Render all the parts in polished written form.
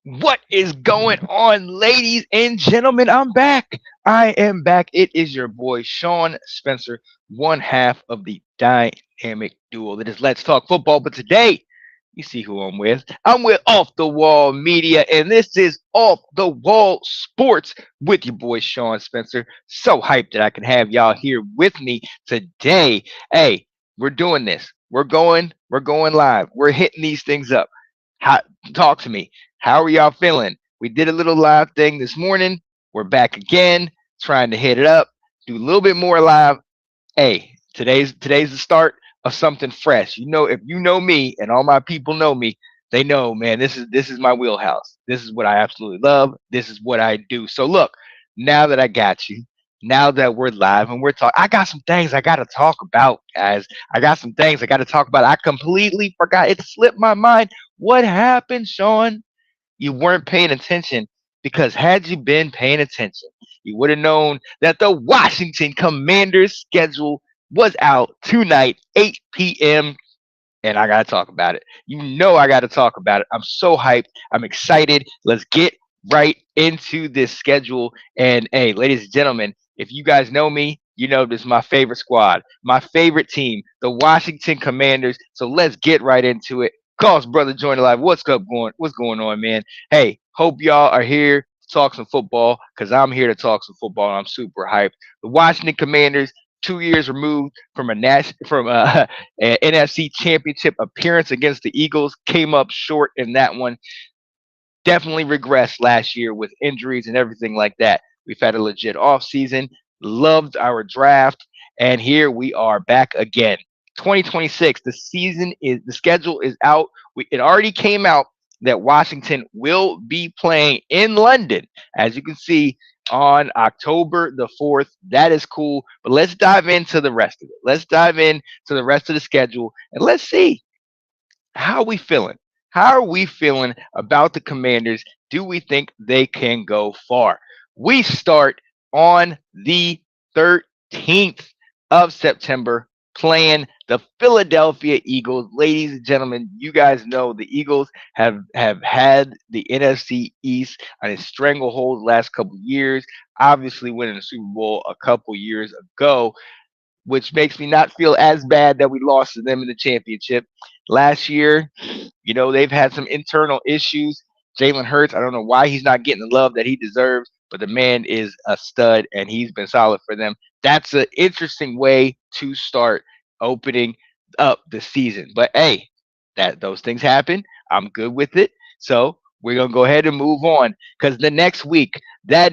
What is going on, ladies and gentlemen? I'm back. I am back. It is your boy, Sean Spencer, one half of the dynamic duo that is Let's Talk Football. But today, you see who I'm with. I'm with Off the Wall Media, and this is Off the Wall Sports with your boy, Sean Spencer. So hyped that I can have y'all here with me today. Hey, we're doing this. We're going live. We're hitting these things up. How, talk to me. How are y'all feeling? We did a little live thing this morning. We're back again, trying to hit it up, do a little bit more live. Hey, today's the start of something fresh. You know, if you know me and all my people know me, they know, man, this is my wheelhouse. This is what I absolutely love. This is what I do. So look, now that I got you, now that we're live and we're talking, I got some things I got to talk about, guys. I got some things I got to talk about. I completely forgot. It slipped my mind. What happened, Sean? You weren't paying attention because had you been paying attention, you would have known that the Washington Commanders schedule was out tonight, 8 p.m. And I got to talk about it. You know, I got to talk about it. I'm so hyped. I'm excited. Let's get right into this schedule. And hey, ladies and gentlemen, if you guys know me, you know this is my favorite squad, my favorite team, the Washington Commanders. So let's get right into it. Cause brother join live. What's going on, man? Hey, hope y'all are here to talk some football because I'm here to talk some football and I'm super hyped. The Washington Commanders, 2 years removed from an NFC Championship appearance against the Eagles, came up short in that one. Definitely regressed last year with injuries and everything like that. We've had a legit offseason, loved our draft, and here we are back again. 2026, the schedule is out. It already came out that Washington will be playing in London, as you can see on October the 4th. That is cool. But let's dive into the rest of it. Let's dive into the rest of the schedule and let's see how are we feeling? How are we feeling about the Commanders? Do we think they can go far? We start on the 13th of September playing the Philadelphia Eagles. Ladies and gentlemen, you guys know the Eagles have had the NFC East on its stranglehold the last couple of years, obviously winning the Super Bowl a couple years ago, which makes me not feel as bad that we lost to them in the championship. Last year, you know, they've had some internal issues. Jalen Hurts, I don't know why he's not getting the love that he deserves, but the man is a stud and he's been solid for them. That's an interesting way to start opening up the season. But hey, that those things happen. I'm good with it. So we're gonna go ahead and move on because that next week, the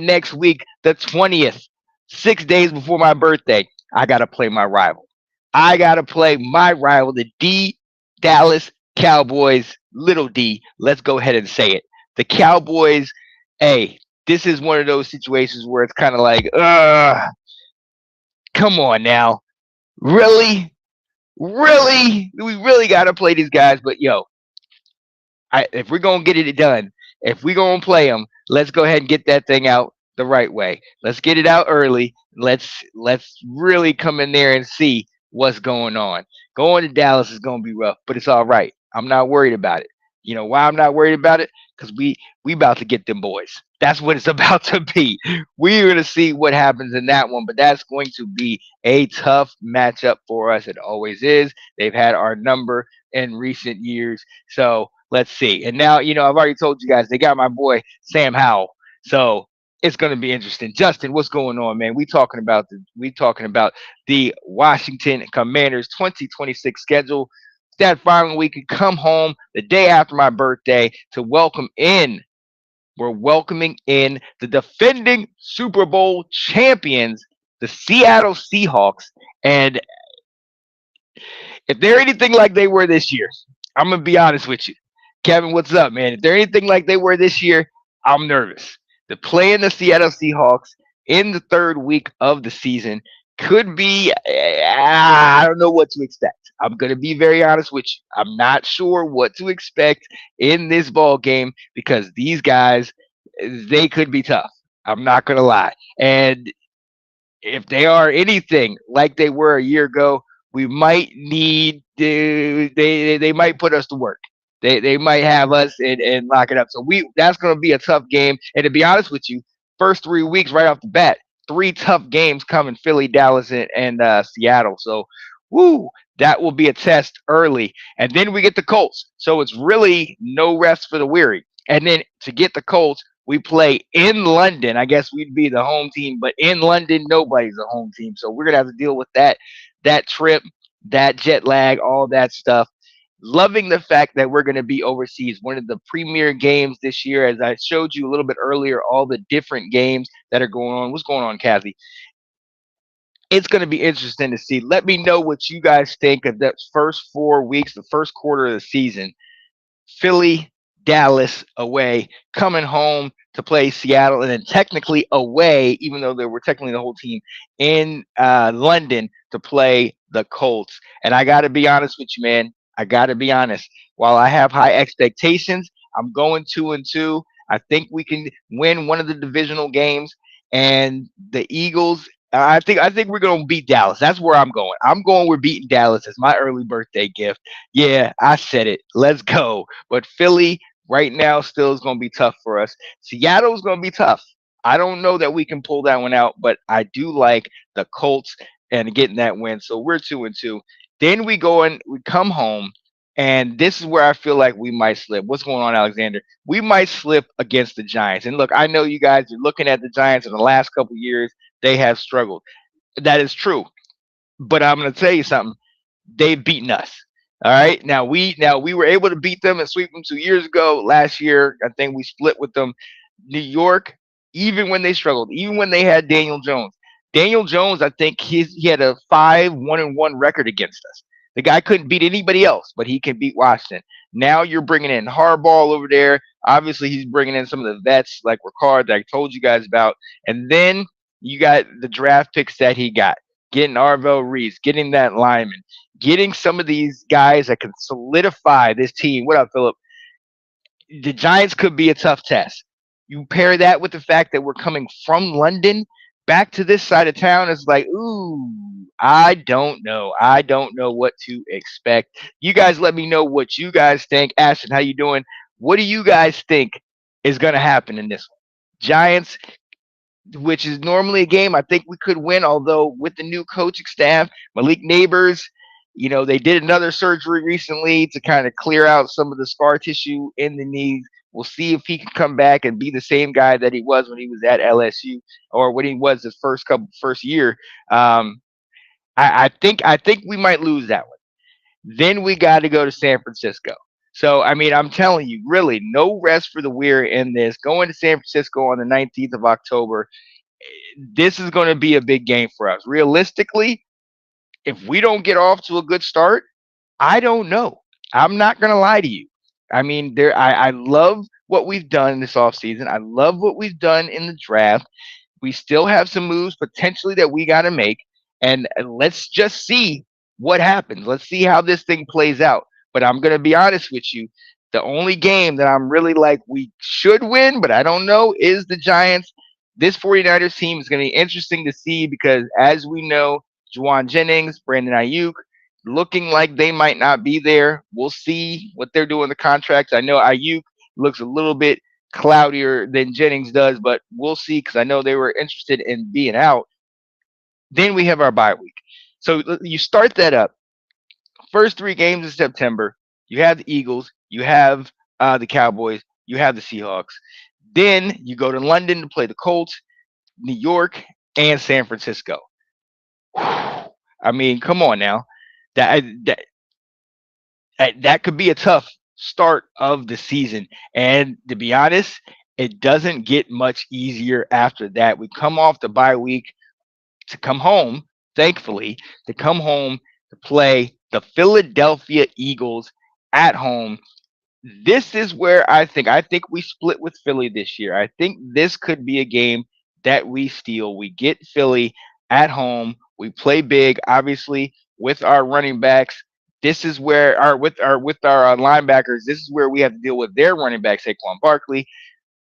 20th, 6 days before my birthday, I gotta play my rival. I gotta play my rival, the Dallas Cowboys, little D. Let's go ahead and say it. The Cowboys, hey, this is one of those situations where it's kind of like, come on now. Really? Really? We really got to play these guys. But yo, if we're going to get it done, if we're going to play them, let's go ahead and get that thing out the right way. Let's get it out early. Let's really come in there and see what's going on. Going to Dallas is going to be rough, but it's all right. I'm not worried about it. You know why I'm not worried about it? Because we about to get them boys. That's what it's about to be. We're going to see what happens in that one, but that's going to be a tough matchup for us. It always is. They've had our number in recent years. So let's see. And now, you know, I've already told you guys they got my boy Sam Howell. So it's going to be interesting. Justin, what's going on, man? We talking about the Washington Commanders 2026 schedule. That following week, could come home the day after my birthday to welcome in. We're welcoming in the defending Super Bowl champions, the Seattle Seahawks. And if they're anything like they were this year, I'm gonna be honest with you. Kevin, what's up, man? If they're anything like they were this year, I'm nervous. The play in the Seattle Seahawks in the third week of the season could be I don't know what to expect. I'm gonna be very honest with you. I'm not sure what to expect in this ball game because these guys they could be tough. I'm not gonna lie. And if they are anything like they were a year ago, we might need they might put us to work. They might have us and lock it up. So that's going to be a tough game. And to be honest with you, first 3 weeks right off the bat, three tough games coming: Philly, Dallas, and Seattle. So, woo, that will be a test early. And then we get the Colts. So it's really no rest for the weary. And then to get the Colts, we play in London. I guess we'd be the home team, but in London, nobody's a home team. So we're gonna have to deal with that trip, that jet lag, all that stuff. Loving the fact that we're going to be overseas. One of the premier games this year, as I showed you a little bit earlier, all the different games that are going on. What's going on, Kathy? It's going to be interesting to see. Let me know what you guys think of the first 4 weeks, the first quarter of the season. Philly, Dallas away, coming home to play Seattle, and then technically away, even though they were technically the whole team in London to play the Colts. And I got to be honest with you, man. I got to be honest. While I have high expectations, I'm going 2-2. I think we can win one of the divisional games, and the Eagles. I think we're gonna beat Dallas. That's where I'm going. I'm going. We're beating Dallas as my early birthday gift. Yeah, I said it. Let's go. But Philly right now still is going to be tough for us. Seattle's going to be tough. I don't know that we can pull that one out, but I do like the Colts and getting that win. So we're 2-2. Then we go and we come home, and this is where I feel like we might slip. What's going on, Alexander? We might slip against the Giants. And look, I know you guys are looking at the Giants in the last couple of years. They have struggled. That is true. But I'm going to tell you something. They've beaten us. All right. Now we were able to beat them and sweep them 2 years ago. Last year, I think we split with them. New York, even when they struggled, even when they had Daniel Jones. Daniel Jones, I think he had a 5-1-1 record against us. The guy couldn't beat anybody else, but he can beat Washington. Now you're bringing in Harbaugh over there. Obviously, he's bringing in some of the vets like Ricard that I told you guys about, and then you got the draft picks that he got, getting Arvell Reese, getting that lineman, getting some of these guys that can solidify this team. What up, Philip? The Giants could be a tough test. You pair that with the fact that we're coming from London back to this side of town. It's like, ooh, I don't know. I don't know what to expect. You guys let me know what you guys think. Ashton, how you doing? What do you guys think is going to happen in this one? Giants, which is normally a game I think we could win. Although with the new coaching staff, Malik Neighbors, they did another surgery recently to kind of clear out some of the scar tissue in the knees. We'll see if he can come back and be the same guy that he was when he was at LSU or when he was his first year. Um, I think we might lose that one. Then we got to go to San Francisco. So I mean, I'm telling you, really, no rest for the weary in this. Going to San Francisco on the 19th of October, this is going to be a big game for us. Realistically, if we don't get off to a good start, I don't know. I'm not going to lie to you. I mean, I love what we've done this offseason. I love what we've done in the draft. We still have some moves potentially that we got to make. And let's just see what happens. Let's see how this thing plays out. But I'm going to be honest with you. The only game that I'm really like we should win, but I don't know, is the Giants. This 49ers team is going to be interesting to see because, as we know, Juwan Jennings, Brandon Ayuk, looking like they might not be there. We'll see what they're doing the contracts. I know Ayuk looks a little bit cloudier than Jennings does, but we'll see because I know they were interested in being out. Then we have our bye week. So you start that up. First 3 games in September, you have the Eagles, you have the Cowboys, you have the Seahawks. Then you go to London to play the Colts, New York, and San Francisco. I mean, come on now. That that that could be a tough start of the season. And to be honest, it doesn't get much easier after that. We come off the bye week to come home, thankfully, to come home to play the Philadelphia Eagles at home. This is where I think we split with Philly this year. I think this could be a game that we steal. We get Philly at home. We play big, obviously, with our running backs. This is where our linebackers. This is where we have to deal with their running back, Saquon Barkley,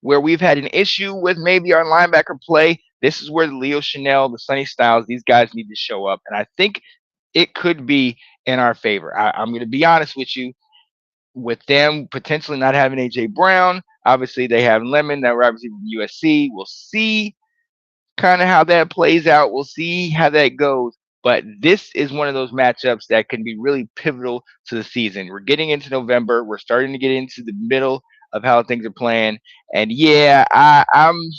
where we've had an issue with maybe our linebacker play. This is where the Leo Chanel, the Sonny Styles, these guys need to show up. And I think it could be in our favor. I'm going to be honest with you. with them potentially not having AJ Brown. Obviously, they have Lemon, that wide receiver from USC. We'll see kind of how that plays out. We'll see how that goes. But this is one of those matchups that can be really pivotal to the season. We're getting into November. We're starting to get into the middle of how things are playing. And yeah, I'm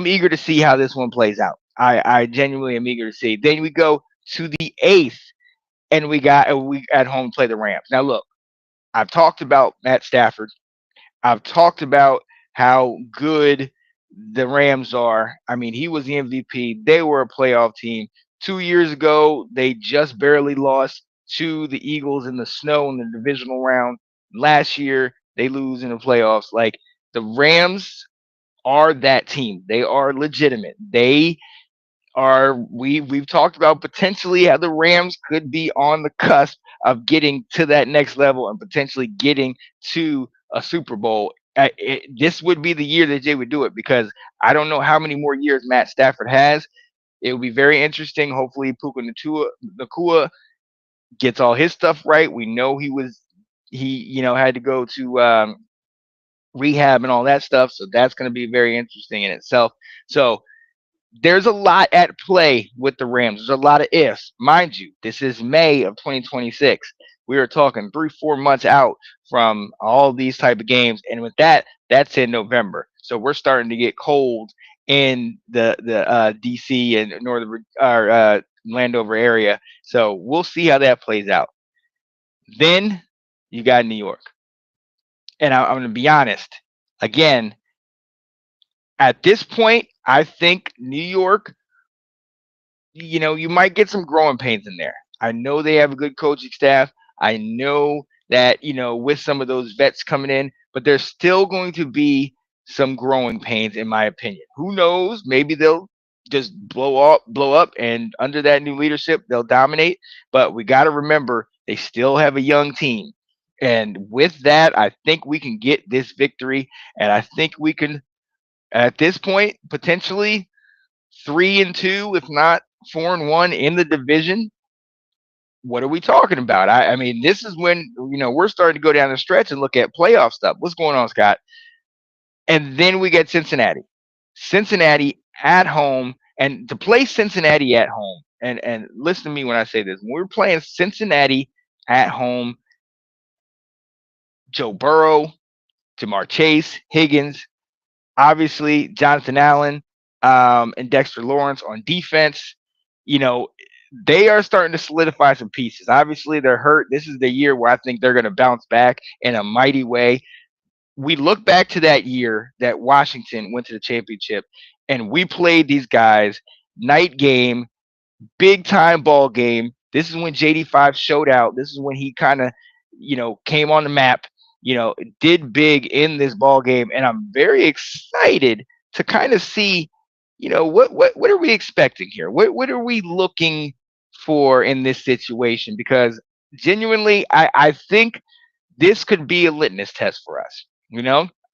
eager to see how this one plays out. I genuinely am eager to see. Then we go to the eighth, and we at home play the Rams. Now look, I've talked about Matt Stafford. I've talked about how good the Rams are. I mean, he was the MVP. They were a playoff team. 2 years ago, they just barely lost to the Eagles in the snow in the divisional round. Last year, they lose in the playoffs. Like the Rams are that team. They are legitimate. They are we've talked about potentially how the Rams could be on the cusp of getting to that next level and potentially getting to a Super Bowl. This would be the year that they would do it because I don't know how many more years Matt Stafford has. It will be very interesting. Hopefully, Puka Nakua gets all his stuff right. We know he had to go to rehab and all that stuff, so that's going to be very interesting in itself. So there's a lot at play with the Rams. There's a lot of ifs. Mind you, this is May of 2026. We are talking 3-4 months out from all these type of games. And with that, that's in November. So we're starting to get cold in the DC and northern Landover area. So we'll see how that plays out. Then you got New York. And I'm going to be honest. Again, at this point, I think New York, you might get some growing pains in there. I know they have a good coaching staff. I know that, with some of those vets coming in, but there's still going to be some growing pains, in my opinion. Who knows? Maybe they'll just blow up, and under that new leadership, they'll dominate. But we got to remember they still have a young team. And with that, I think we can get this victory. And I think we can, at this point, potentially 3-2, if not 4-1 in the division. What are we talking about? I mean, this is when we're starting to go down the stretch and look at playoff stuff. What's going on, Scott? And then we get Cincinnati. Cincinnati at home, and to play Cincinnati at home, and listen to me when I say this. When we're playing Cincinnati at home, Joe Burrow, Jamar Chase, Higgins, obviously Jonathan Allen, and Dexter Lawrence on defense, you know, they are starting to solidify some pieces. Obviously, they're hurt. This is the year where I think they're going to bounce back in a mighty way. We look back to that year that Washington went to the championship, and we played these guys night game, big time ball game. This is when JD5 showed out. This is when he kind of, came on the map, did big in this ball game. And I'm very excited to kind of see, what are we expecting here? What are we looking for in this situation? Because genuinely, I think this could be a litmus test for us.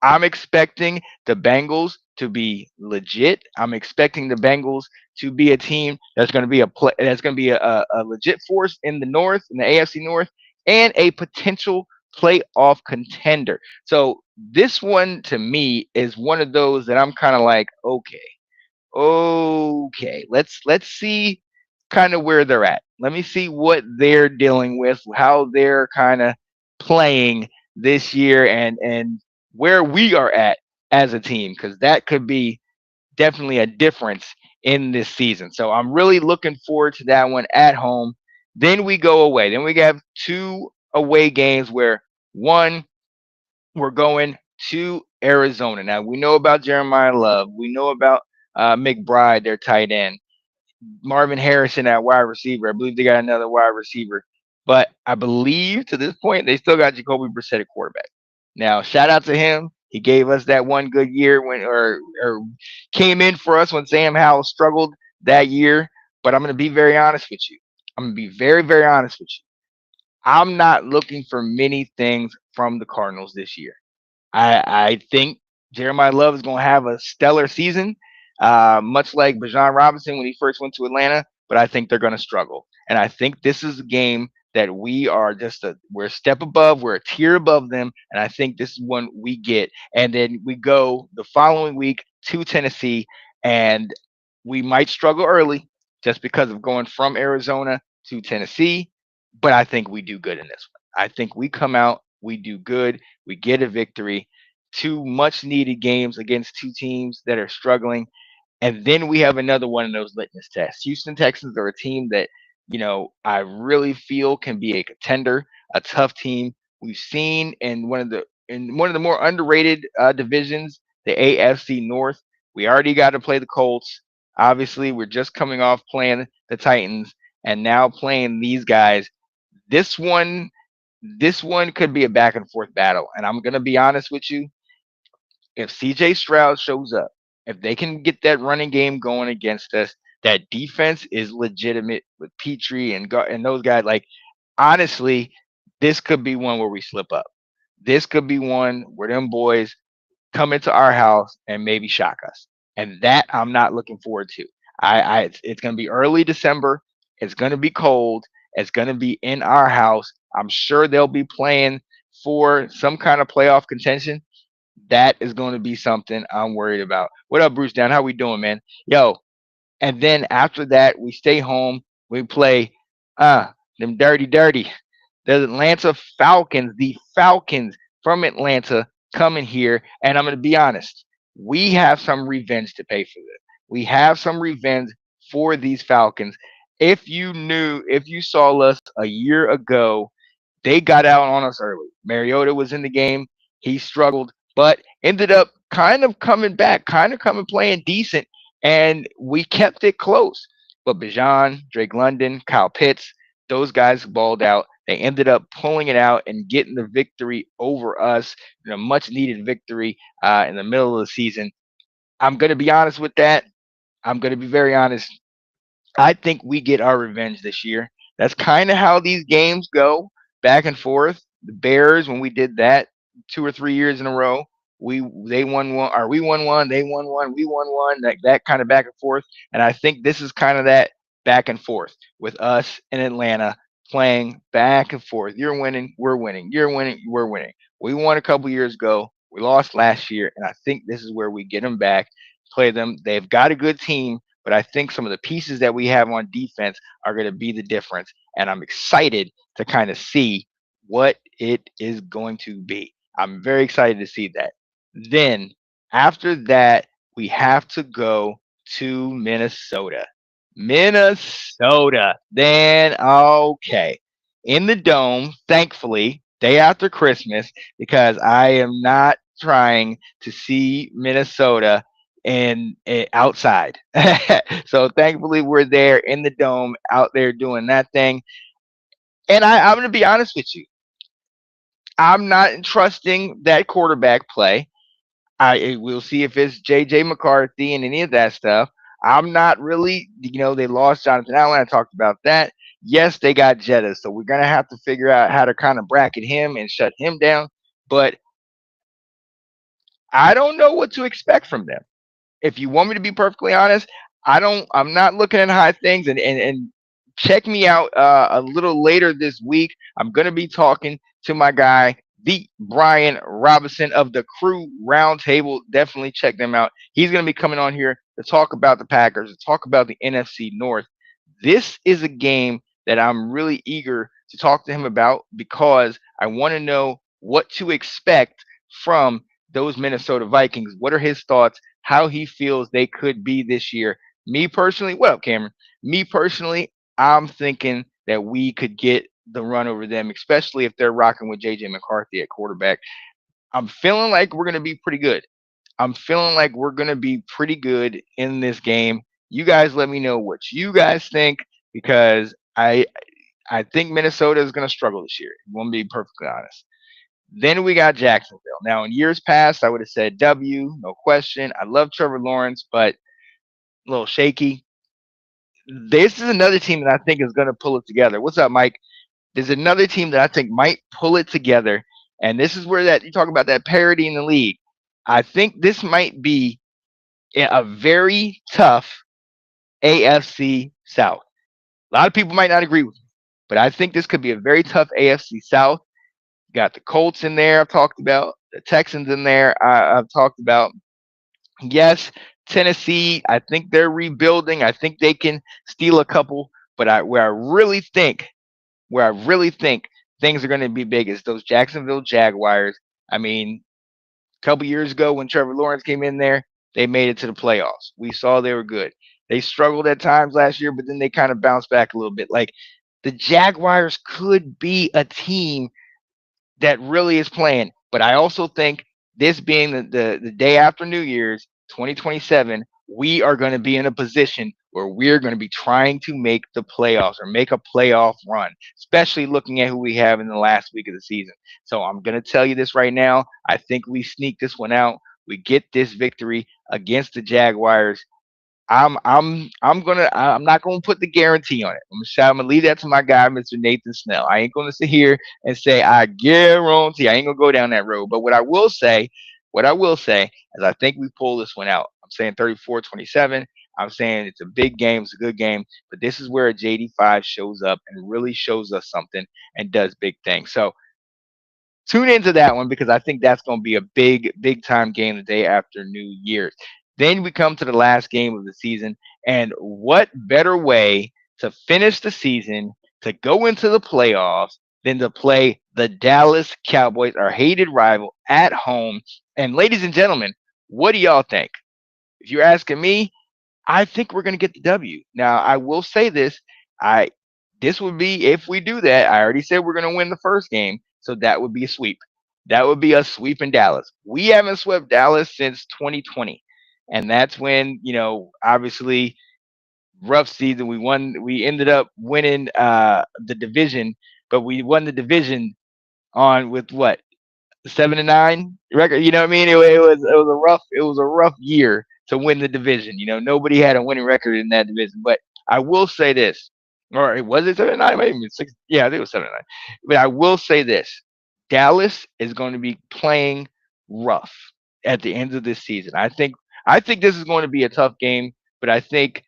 I'm expecting the Bengals to be legit. I'm expecting the Bengals to be a team that's going to be a legit force in the North, in the AFC North, and a potential playoff contender. So this one to me is one of those that I'm kind of like, okay, let's see kind of where they're at. Let me see what they're dealing with, how they're kind of playing this year, and where we are at as a team, because that could be definitely a difference in this season. So I'm really looking forward to that one at home. Then we go away. Then we have two away games where one, we're going to Arizona. Now we know about Jeremiah Love. We know about McBride, their tight end. Marvin Harrison at wide receiver. I believe they got another wide receiver. But I believe to this point they still got Jacoby Brissett at quarterback. Now, shout out to him. He gave us that one good year or came in for us when Sam Howell struggled that year. But I'm going to be very honest with you. I'm going to be very, very honest with you. I'm not looking for many things from the Cardinals this year. I think Jeremiah Love is going to have a stellar season, much like Bijan Robinson when he first went to Atlanta, but I think they're going to struggle. And I think this is a game that we're a step above, we're a tier above them, and I think this is one we get. And then we go the following week to Tennessee, and we might struggle early just because of going from Arizona to Tennessee, but I think we do good in this one. I think we come out, we do good, we get a victory. Two much needed games against two teams that are struggling, and then we have another one of those litmus tests. Houston Texans are a team that, I really feel can be a contender, a tough team. We've seen in one of the more underrated divisions, the AFC North. We already got to play the Colts. Obviously, we're just coming off playing the Titans and now playing these guys. This one, this one could be a back and forth battle. And I'm gonna be honest with you, if CJ Stroud shows up, if they can get that running game going against us, that defense is legitimate with Petrie and those guys. Like, honestly, this could be one where we slip up. This could be one where them boys come into our house and maybe shock us. And that I'm not looking forward to. It's going to be early December. It's going to be cold. It's going to be in our house. I'm sure they'll be playing for some kind of playoff contention. That is going to be something I'm worried about. What up, Bruce Down? How we doing, man? Yo, and then after that, we stay home. We play them dirty. The Atlanta Falcons, the Falcons from Atlanta coming here. And I'm going to be honest, we have some revenge to pay for this. We have some revenge for these Falcons. If you saw us a year ago, they got out on us early. Mariota was in the game. He struggled, but ended up kind of coming back, kind of coming playing decent, and we kept it close. But Bijan, Drake London, Kyle Pitts, those guys balled out. They ended up pulling it out and getting the victory over us, much needed victory in the middle of the season. I'm going to be honest with that. I'm going to be very honest. I think we get our revenge this year. That's kind of how these games go, back and forth. The Bears, when we did that 2 or 3 years in a row, they won one, or we won one, they won one, we won one, that kind of back and forth. And I think this is kind of that back and forth with us in Atlanta playing back and forth. You're winning, we're winning. You're winning, we're winning. We won a couple years ago. We lost last year, and I think this is where we get them back, play them. They've got a good team, but I think some of the pieces that we have on defense are going to be the difference. And I'm excited to kind of see what it is going to be. I'm very excited to see that. Then after that, we have to go to Minnesota. Minnesota. Then, okay. In the dome, thankfully, day after Christmas, because I am not trying to see Minnesota and outside. So thankfully we're there in the dome out there doing that thing. And I'm going to be honest with you. I'm not trusting that quarterback play. I will see if it's JJ McCarthy and any of that stuff. I'm not really, they lost Jonathan Allen. I talked about that. Yes, they got Jetta, so we're gonna have to figure out how to kind of bracket him and shut him down. But I don't know what to expect from them. If you want me to be perfectly honest, I'm not looking at high things, and check me out a little later this week. I'm going to be talking to my guy, the Brian Robinson of the Crew Roundtable. Definitely check them out. He's going to be coming on here to talk about the Packers, to talk about the NFC North. This is a game that I'm really eager to talk to him about because I want to know what to expect from those Minnesota Vikings. What are his thoughts? How he feels they could be this year. Me personally, what up, Cameron? Me personally, I'm thinking that we could get the run over them, especially if they're rocking with JJ McCarthy at quarterback. I'm feeling like we're going to be pretty good. I'm feeling like we're going to be pretty good in this game. You guys let me know what you guys think because I think Minnesota is going to struggle this year. I'm going to be perfectly honest. Then we got Jacksonville. Now, in years past, I would have said W, no question. I love Trevor Lawrence, but a little shaky. This is another team that I think is going to pull it together. What's up, Mike? There's another team that I think might pull it together, and this is where that you talk about that parity in the league. I think this might be a very tough AFC South. A lot of people might not agree with me. But I think this could be a very tough AFC South. You got the Colts in there, I've talked about. The Texans in there, I've talked about. Yes, Tennessee, I think they're rebuilding. I think they can steal a couple. But where I really think things are going to be big is those Jacksonville Jaguars. I mean, a couple years ago when Trevor Lawrence came in there, they made it to the playoffs. We saw they were good. They struggled at times last year, but then they kind of bounced back a little bit. Like the Jaguars could be a team that really is playing. But I also think this being the day after New Year's 2027, we are going to be in a position where we're going to be trying to make the playoffs or make a playoff run, especially looking at who we have in the last week of the season. So I'm going to tell you this right now. I think we sneak this one out. We get this victory against the Jaguars. I'm not gonna put the guarantee on it. I'm gonna leave that to my guy, Mr. Nathan Snell. I ain't gonna sit here and say I guarantee. I ain't gonna go down that road. But what I will say is I think we pull this one out. I'm saying 34-27. I'm saying it's a big game, it's a good game, but this is where a JD5 shows up and really shows us something and does big things. So tune into that one because I think that's going to be a big time game the day after New Year's. Then we come to the last game of the season, and what better way to finish the season to go into the playoffs than to play the Dallas Cowboys, our hated rival, at home? And ladies and gentlemen, what do y'all think? If you're asking me, I think we're going to get the W. Now, I will say this: I this would be if we do that. I already said we're going to win the first game, so that would be a sweep. That would be us sweeping Dallas. We haven't swept Dallas since 2020, and that's when obviously rough season. We won. We ended up winning the division, but we won the division on with what 7-9 record. You know what I mean? It was a rough year to win the division. Nobody had a winning record in that division. But I will say this, or was it 7-9? Maybe six. Yeah, I think it was 7-9. But I will say this: Dallas is going to be playing rough at the end of this season. I think this is going to be a tough game, but I think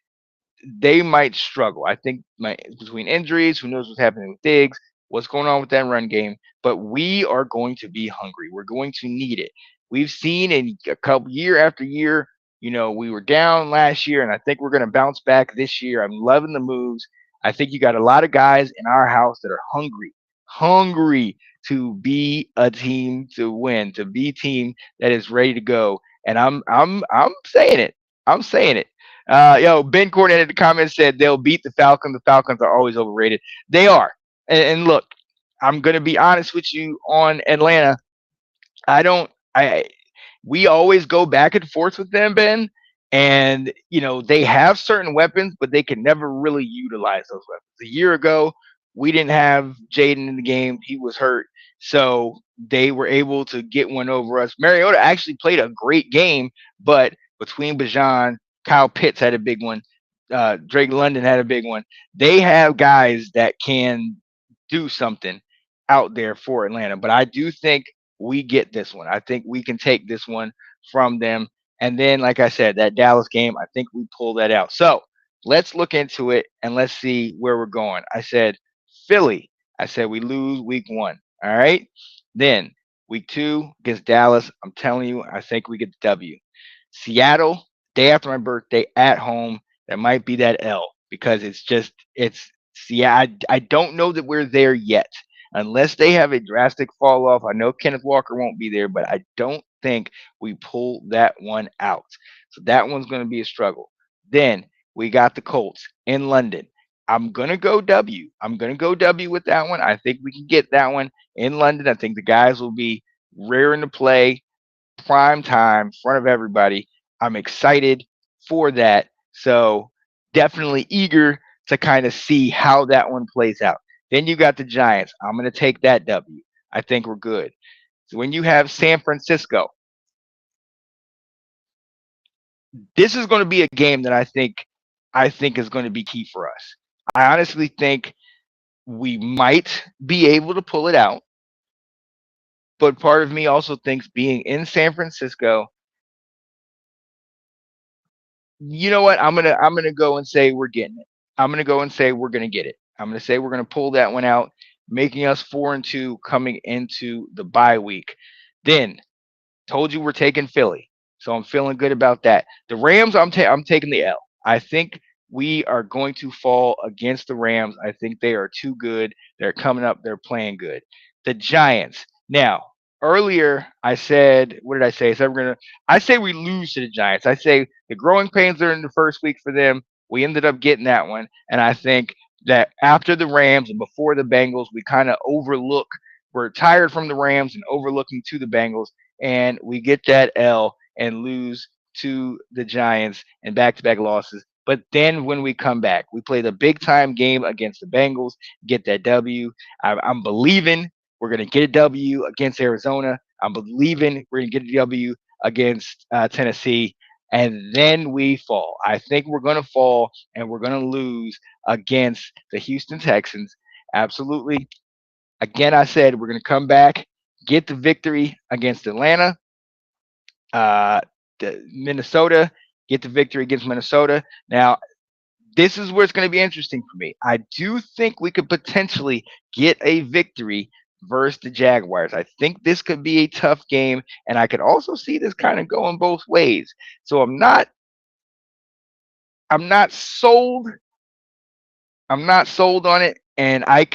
they might struggle. I think between injuries, who knows what's happening with Diggs, what's going on with that run game. But we are going to be hungry. We're going to need it. We've seen in a couple year after year, we were down last year, and I think we're going to bounce back this year. I'm loving the moves. I think you got a lot of guys in our house that are hungry to be a team to win, to be a team that is ready to go. And I'm saying it. I'm saying it. Ben Corden in the comments said they'll beat the Falcons. The Falcons are always overrated. They are. And look, I'm gonna be honest with you on Atlanta. I don't. I We always go back and forth with them, Ben. And they have certain weapons, but they can never really utilize those weapons. A year ago, we didn't have Jaden in the game; he was hurt, so they were able to get one over us. Mariota actually played a great game, but between Bajan, Kyle Pitts had a big one. Drake London had a big one. They have guys that can do something out there for Atlanta. But I do think we get this one. I think we can take this one from them. And then, like I said, that Dallas game, I think we pull that out. So let's look into it and let's see where we're going. I said Philly. I said we lose week one. All right. Then week two against Dallas. I'm telling you, I think we get the W. Seattle, day after my birthday at home. That might be that L because it's see, I don't know that we're there yet. Unless they have a drastic fall off. I know Kenneth Walker won't be there, but I don't think we pull that one out. So that one's going to be a struggle. Then we got the Colts in London. I'm going to go W. I'm going to go W with that one. I think we can get that one in London. I think the guys will be raring to play prime time in front of everybody. I'm excited for that. So definitely eager to kind of see how that one plays out. Then you got the Giants. I'm going to take that W. I think we're good. So when you have San Francisco, this is going to be a game that I think is going to be key for us. I honestly think we might be able to pull it out, but part of me also thinks being in San Francisco, you know what? I'm gonna go and say we're getting it. I'm gonna go and say we're gonna get it. I'm going to say we're going to pull that one out, making us 4-2 coming into the bye week. Then told you we're taking Philly, so I'm feeling good about that. The Rams, I'm taking the L. I think we are going to fall against the Rams. I think they are too good. They're coming up. They're playing good. The Giants. Now, earlier I said, what did I say? I said we're gonna. I say we lose to the Giants. I say the growing pains are in the first week for them. We ended up getting that one, and I think that after the Rams and before the Bengals, we kind of overlook. We're tired from the Rams and overlooking to the Bengals, and we get that L and lose to the Giants and back-to-back losses. But then when we come back, we play the big time game against the Bengals, get that W. I'm believing we're going to get a W against Arizona. I'm believing we're going to get a W against Tennessee. And then we fall. I think we're going to fall and we're going to lose against the Houston Texans. Absolutely. Again, I said we're going to come back, get the victory against Atlanta, uh, Minnesota, get the victory against Minnesota. Now, this is where it's going to be interesting for me. I do think we could potentially get a victory versus the Jaguars. I think this could be a tough game, and I could also see this kind of going both ways. So I'm not sold. I'm not sold on it, and I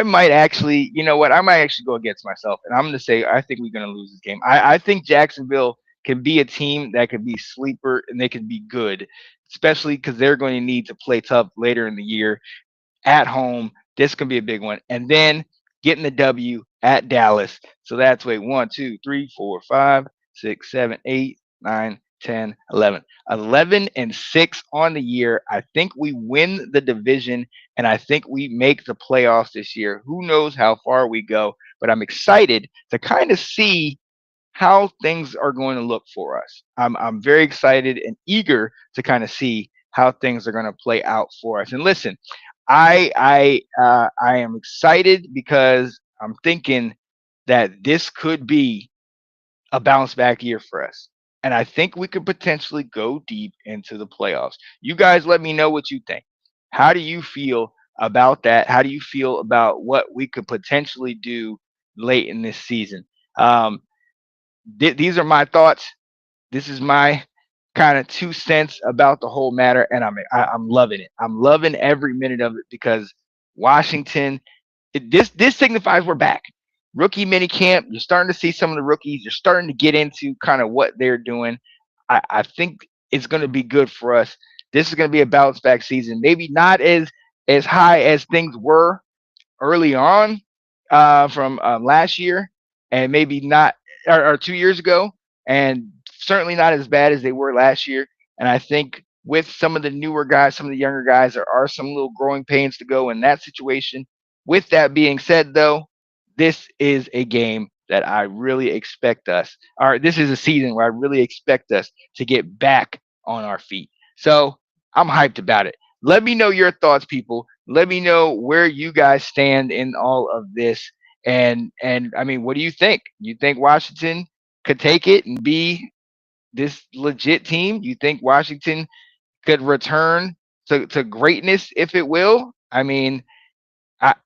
might actually, you know what? I might actually go against myself, and I'm going to say I think we're going to lose this game. I think Jacksonville can be a team that could be sleeper and they can be good, especially because they're going to need to play tough later in the year at home. This can be a big one. And then getting the W at Dallas. So that's wait, 11 and 6 on the year. I think we win the division and I think we make the playoffs this year. Who knows how far we go, but I'm excited to kind of see how things are going to look for us. I'm very excited and eager to kind of see how things are going to play out for us. And listen, I am excited because I'm thinking that this could be a bounce back year for us. And I think we could potentially go deep into the playoffs. You guys let me know what you think. How do you feel about that? How do you feel about what we could potentially do late in this season? Um, these are my thoughts. This is my kind of 2 cents about the whole matter, and I'm loving it. I'm loving every minute of it because Washington. This signifies we're back. Rookie mini camp. You're starting to see some of the rookies. You're starting to get into kind of what they're doing. I think it's going to be good for us. This is going to be a bounce back season. Maybe not as high as things were early on from last year, and maybe not or 2 years ago, and certainly not as bad as they were last year. And I think with some of the newer guys, some of the younger guys, there are some little growing pains to go in that situation. With that being said, though, this is a game that I really expect us, or this is a season where I really expect us to get back on our feet. So I'm hyped about it. Let me know your thoughts, people. Let me know where you guys stand in all of this. And I mean, what do you think? You think Washington could take it and be this legit team? You think Washington could return to greatness, if it will? I mean,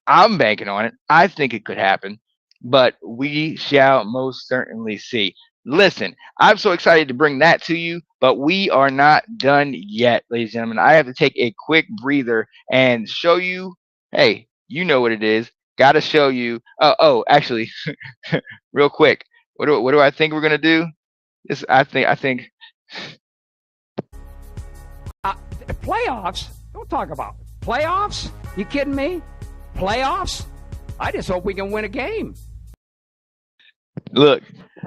I'm banking on it. I think it could happen, but we shall most certainly see. Listen, I'm so excited to bring that to you, but we are not done yet, ladies and gentlemen. I have to take a quick breather and show you. Hey, you know what it is. Got to show you. Actually, real quick, what do I think we're gonna do? This I think Uh, Playoffs? Don't talk about playoffs. You kidding me? Playoffs? I just hope we can win a game. look,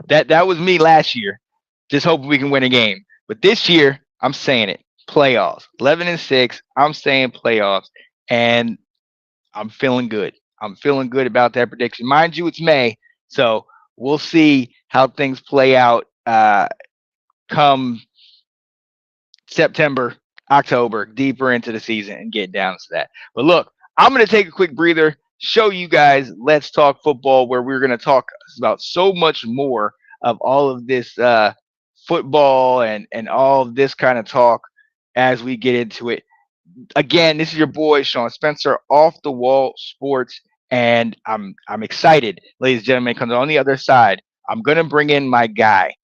that was me last year. Just hoping we can win a game. But this year, I'm saying it. Playoffs. 11 and 6. I'm saying playoffs. And I'm feeling good. I'm feeling good about that prediction. Mind you, it's May. So we'll see how things play out come September, October, deeper into the season and get down to that. But look, I'm going to take a quick breather, show you guys Let's Talk Football, where we're going to talk about so much more of all of this football and all of this kind of talk as we get into it. Again, this is your boy Sean Spencer, Off the Wall Sports, and I'm excited, ladies and gentlemen. Because on the other side, I'm gonna bring in my guy,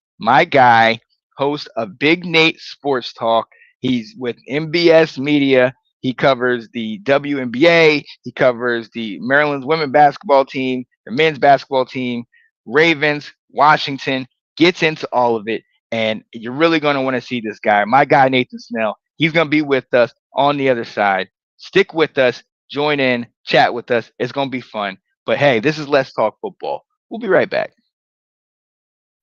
host of Big Nate Sports Talk. He's with MBS Media. He covers the WNBA. He covers the Maryland's women basketball team, the men's basketball team, Ravens, Washington. Gets into all of it, and you're really gonna want to see this guy. My guy Nathan Snell. He's gonna be with us on the other side. Stick with us, join in, chat with us. It's going to be fun. But hey, this is Let's Talk Football. We'll be right back.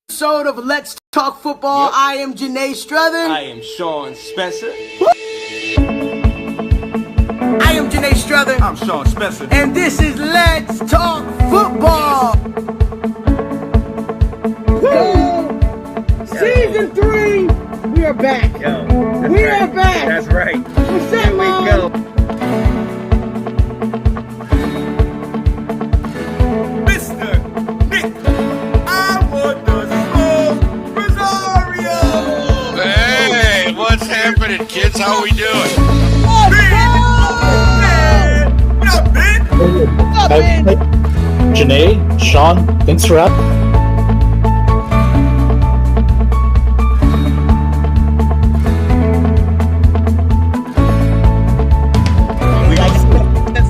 Episode of Let's Talk Football. Yep. I am Janae Struther. I am Sean Spencer. I am Janae Struther. I'm Sean Spencer. And this is Let's Talk Football. Season 3, we are back. We are back. That's right. What's up, Mom? Go. Mr. Nick, I want the smoke, Rosario. Hey, what's happening, kids? How we doing? What up, Ben? What's up, Ben? Janae, Sean, thanks for having me.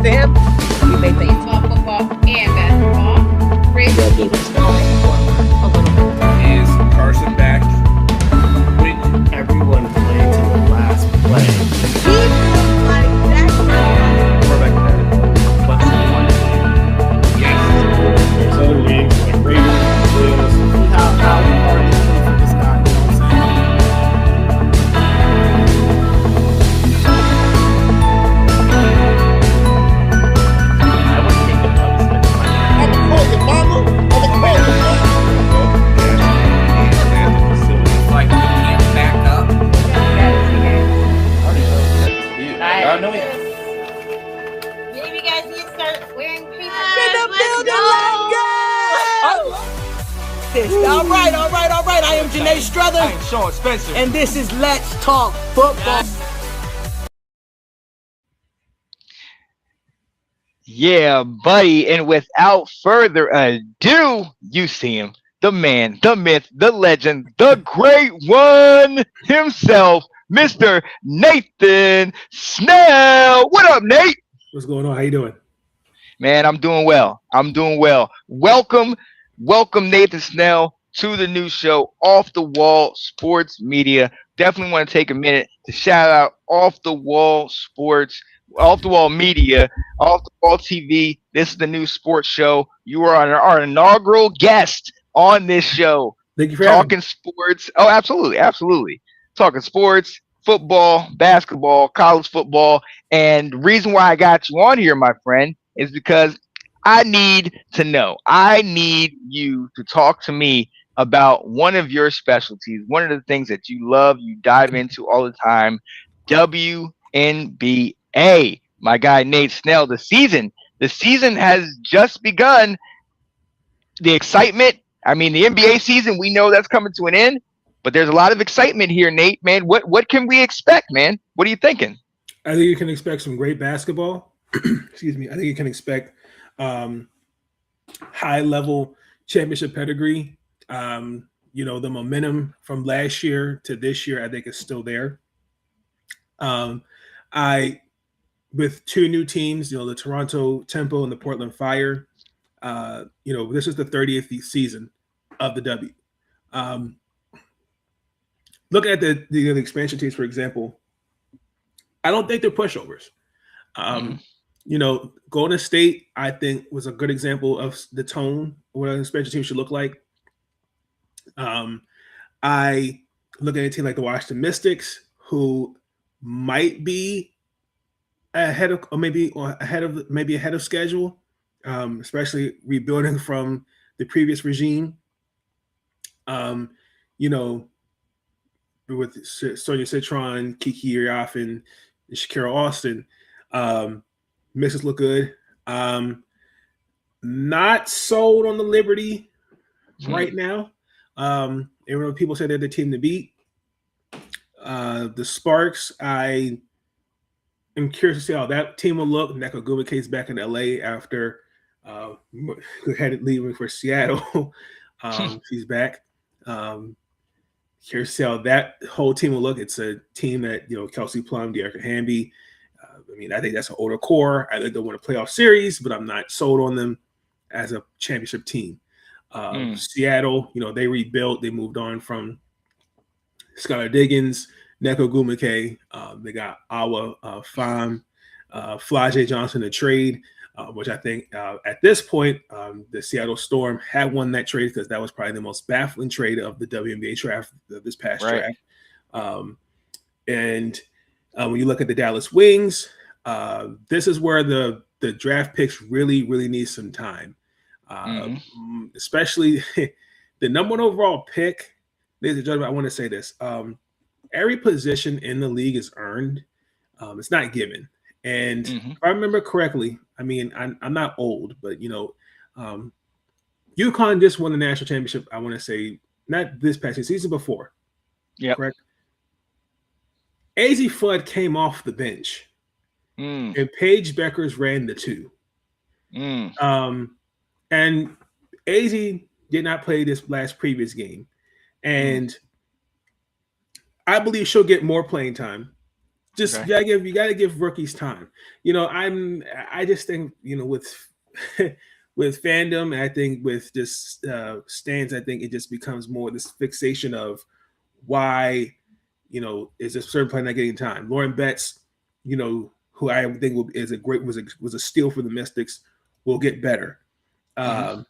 To him. You made the talk football and basketball. Great. Is Carson back? When everyone played to the last play. There's other leagues like Ravens, Blues. How hard is it for this guy? You know what I'm saying? Like we can't back up. I know it. Maybe you guys need to start wearing cream. All right. I am Janae Struther. I am Sean Spencer. And this is Let's Talk Football. Yeah, buddy. And without further ado, you see him. The man, the myth, the legend, the great one himself, Mr. Nathan Snell. What up, Nate? What's going on? How you doing? Man, I'm doing well. Welcome, Nathan Snell, to the new show, Off the Wall Sports Media. Definitely want to take a minute to shout out Off the Wall Sports, Off the Wall Media, Off the Wall TV. This is the new sports show. You are our inaugural guest on this show. Thank you for Talking sports. Oh, absolutely. Talking sports, football, basketball, college football. And the reason why I got you on here, my friend, is because I need to know. I need you to talk to me about one of your specialties, one of the things that you love, you dive into all the time, WNBA. My guy Nate Snell, the season has just begun. The excitement, I mean, the NBA season, we know that's coming to an end, but there's a lot of excitement here, Nate, man. What can we expect, man? What are you thinking? I think you can expect some great basketball. Excuse me. I think you can expect high-level championship pedigree. The momentum from last year to this year, I think, is still there. With two new teams, the Toronto Tempo and the Portland Fire, this is the 30th season of the W. Look at the expansion teams, for example. I don't think they're pushovers. Golden State, I think, was a good example of the tone of what an expansion team should look like. I look at a team like the Washington Mystics, who might be ahead of schedule, especially rebuilding from the previous regime. With Sonia Citron, Kiki Uriaf, and Shakira Austin, Mystics look good. Not sold on the Liberty right now. People say they're the team to beat. The Sparks, I I'm curious to see how that team will look. Neko Gumike's back in LA after who had it leaving for Seattle. She's back. Curious to see how that whole team will look. It's a team that, Kelsey Plum, De'Arica Hamby. I think that's an older core. I think they'll win a playoff series, but I'm not sold on them as a championship team. Seattle, they rebuilt. They moved on from Skylar Diggins, Neko Gumike. They got Awa Pham, Flajay Johnson, a trade, which I think at this point, the Seattle Storm had won that trade because that was probably the most baffling trade of the WNBA draft this past draft. And when you look at the Dallas Wings, this is where the draft picks really, really need some time. Especially the number one overall pick. Ladies and gentlemen, I want to say this. Every position in the league is earned. It's not given. And if I remember correctly, I'm not old, but UConn just won the national championship. I want to say not this past season before. Yeah, correct. AZ Flood came off the bench, and Paige Beckers ran the 2. And AZ did not play this previous game, and I believe she'll get more playing time. Just you gotta give rookies time. I just think with with fandom, I think with just stands, I think it just becomes more this fixation of why is a certain player not getting time. Lauren Betts, who I think was a steal for the Mystics, will get better. It's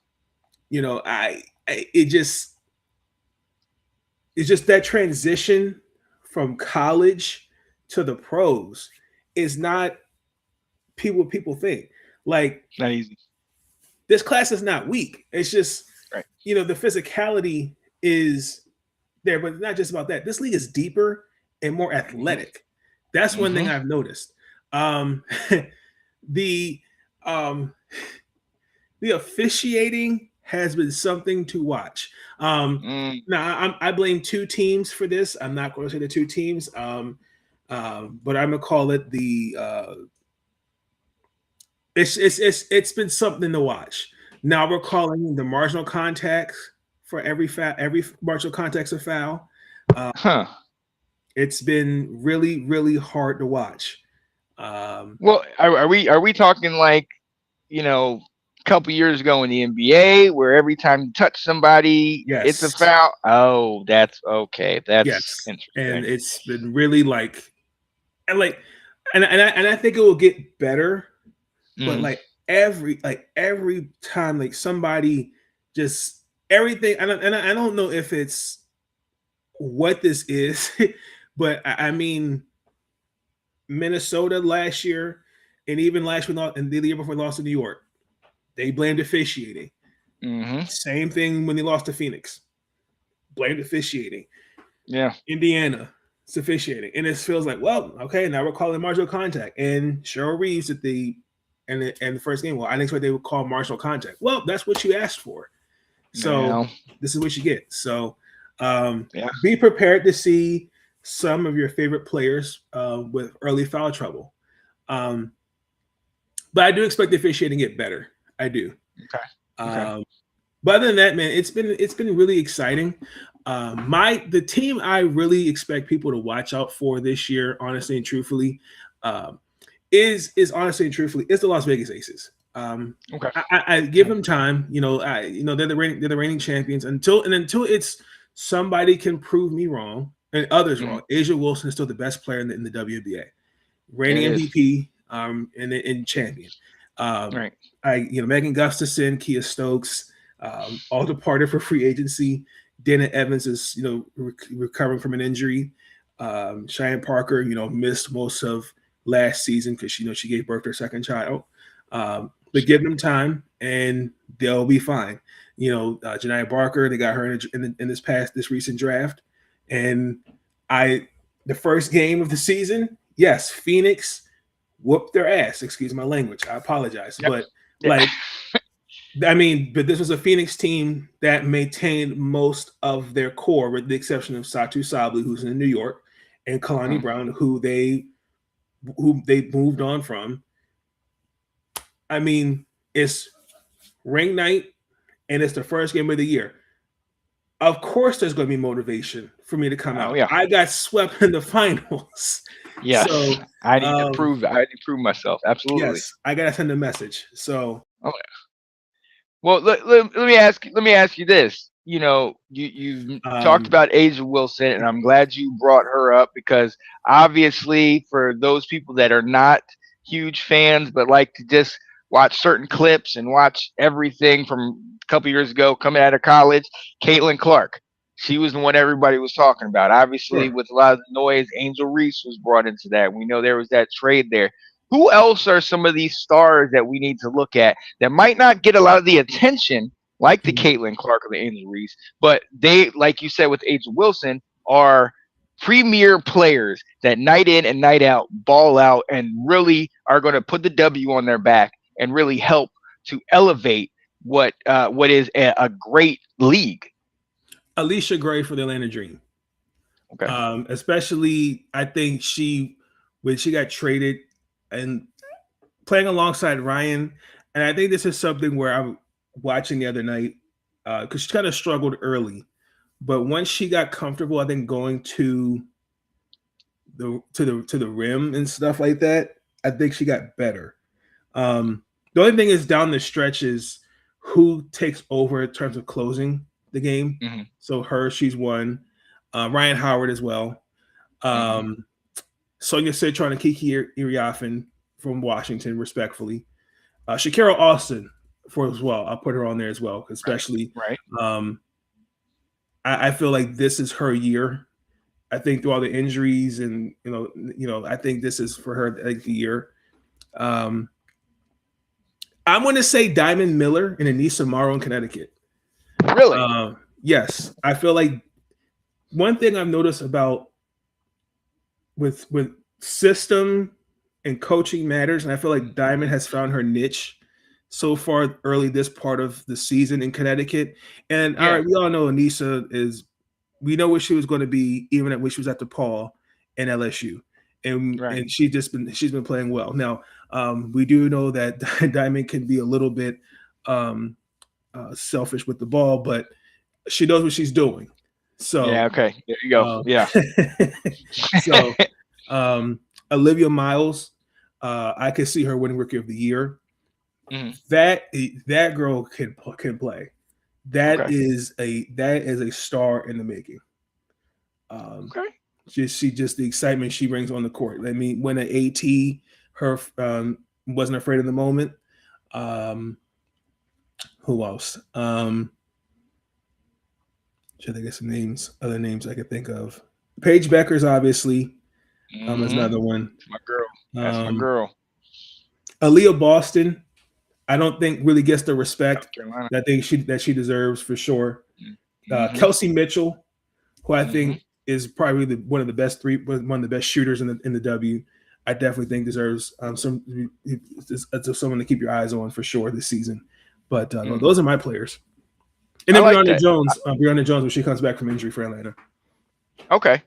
just that transition from college to the pros is not people think. Like, not easy. This class is not weak. It's just the physicality is there, but it's not just about that. This league is deeper and more athletic. That's one thing I've noticed. The officiating has been something to watch. Now I blame 2 teams for this. I'm not going to say the 2 teams, but I'm gonna call it the. It's been something to watch. Now we're calling the marginal contacts for every marginal contact's a foul. It's been really, really hard to watch. Well, are we talking like, a couple years ago in the NBA where every time you touch somebody, it's a foul? Oh, that's okay. That's interesting. And it's been really and I think it will get better, but every time somebody just everything, and I don't know if it's what this is, but Minnesota last year, and even last year and the year before they lost to New York, they blamed officiating. Same thing when they lost to Phoenix, blamed officiating. Yeah, Indiana, it's officiating, and it feels like, well, okay, now we're calling marginal contact. And Cheryl Reeves at the first game, well, I didn't expect they would call marginal contact. Well, that's what you asked for, so this is what you get. So be prepared to see some of your favorite players with early foul trouble. But I do expect the officiating to get better. I do. Okay. But other than that, man, it's been really exciting. The team I really expect people to watch out for this year, honestly and truthfully, is the Las Vegas Aces. I give them time. They're the reigning champions until it's somebody can prove me wrong and others wrong. Asia Wilson is still the best player in the WNBA, reigning MVP, and champion. Megan Gustafson, Kia Stokes, all departed for free agency. Dana Evans is recovering from an injury. Cheyenne Parker, missed most of last season because she gave birth to her second child. But give them time and they'll be fine. Janiyah Barker, they got her in this recent draft, and the first game of the season, yes, Phoenix whooped their ass. Excuse my language. I apologize, but but this was a Phoenix team that maintained most of their core, with the exception of Satu Sabli, who's in New York, and Kalani Brown, who they who they moved on from. I mean, it's ring night and it's the first game of the year. Of course, there's going to be motivation for me to come Oh out. yeah. I got swept in the finals. Yes. So I need to prove. I need to prove myself. Absolutely. yes, I got to send a message. So Oh, well, let me ask you this. You know, you talked about Asia Wilson, and I'm glad you brought her up because obviously, for those people that are not huge fans but like to just watch certain clips and watch everything from a couple years ago coming out of college, Caitlin Clark. She was the one everybody was talking about. Obviously, sure. with a lot of the noise, Angel Reese was brought into that. We know there was that trade there. Who else are some of these stars that we need to look at that might not get a lot of the attention like the Mhm. Caitlin Clark or the Angel Reese, but they, like you said with Angel Wilson, are premier players that night in and night out ball out and really are going to put the W on their back and really help to elevate what is a great league. Alicia Gray for the Atlanta Dream. Okay. Especially, I think when she got traded and playing alongside Ryan, and I think this is something where I'm watching the other night because she kind of struggled early, but once she got comfortable, I think going to the rim and stuff like that, I think she got better. The only thing is down the stretch is who takes over in terms of closing the game. Mm-hmm. So she's one. Ryan Howard as well. Sonia Citron and Kiki Iriafen from Washington, respectfully. Shakira Austin as well. I'll put her on there as well, especially. Right. I feel like this is her year. I think through all the injuries and I think this is for her like the year. I'm going to say Diamond Miller and Anissa Morrow in Connecticut. Really? Yes, I feel like one thing I've noticed about with system and coaching matters, and I feel like Diamond has found her niche so far early this part of the season in Connecticut. And all right, we all know Anissa we know where she was going to be even when she was at DePaul and LSU, and she's been playing well. Now we do know that Diamond can be a little bit selfish with the ball, but she knows what she's doing. So yeah, okay, there you go. Yeah. So Olivia Miles, I could see her winning Rookie of the Year. Mm-hmm. That girl can play. That is a star in the making. Just the excitement she brings on the court. I mean, when at AT, her wasn't afraid of the moment. Who else? Should I get some other names I could think of? Paige Becker's obviously. Is another one. That's my girl. That's my girl. Aaliyah Boston, I don't think really gets the respect that I think she deserves for sure. Kelsey Mitchell, who I think is probably one of the best shooters in the W. I definitely think deserves someone to keep your eyes on for sure this season. But those are my players. And then Brianna Jones when she comes back from injury for Atlanta. Okay.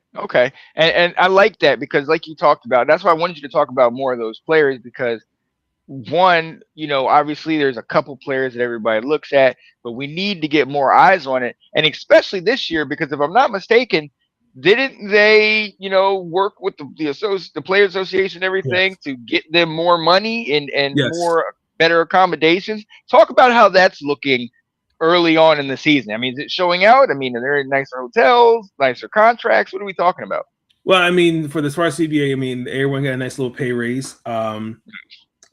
And I like that because like you talked about, that's why I wanted you to talk about more of those players because one, obviously there's a couple players that everybody looks at, but we need to get more eyes on it. And especially this year, because if I'm not mistaken, didn't they, work with the Players Association and everything to get them more money and more better accommodations? Talk about how that's looking early on in the season. I mean, is it showing out? I mean, are there nicer hotels, nicer contracts? What are we talking about? Well, I mean, for the Sparks CBA, I mean, everyone got a nice little pay raise. I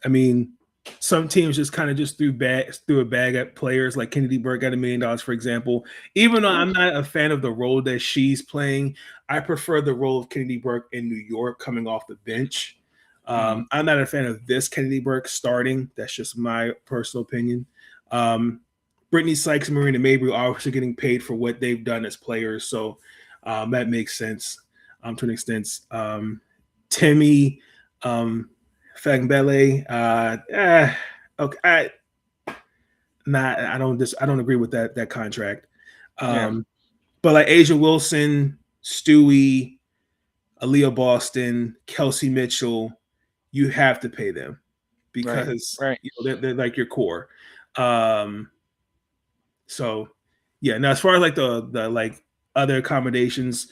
mean, some teams just kind of threw a bag at players. Like Kennedy Burke got $1 million, for example. Even though I'm not a fan of the role that she's playing, I prefer the role of Kennedy Burke in New York coming off the bench. I'm not a fan of this Kennedy Burke starting. That's just my personal opinion. Brittany Sykes and Marina Mabry are also getting paid for what they've done as players. So that makes sense to an extent. Timmy Fagbele, okay. I don't agree with that contract. But like Asia Wilson, Stewie, Aaliyah Boston, Kelsey Mitchell, you have to pay them because Right. you know, they're like your core. So yeah. Now as far as like the like other accommodations,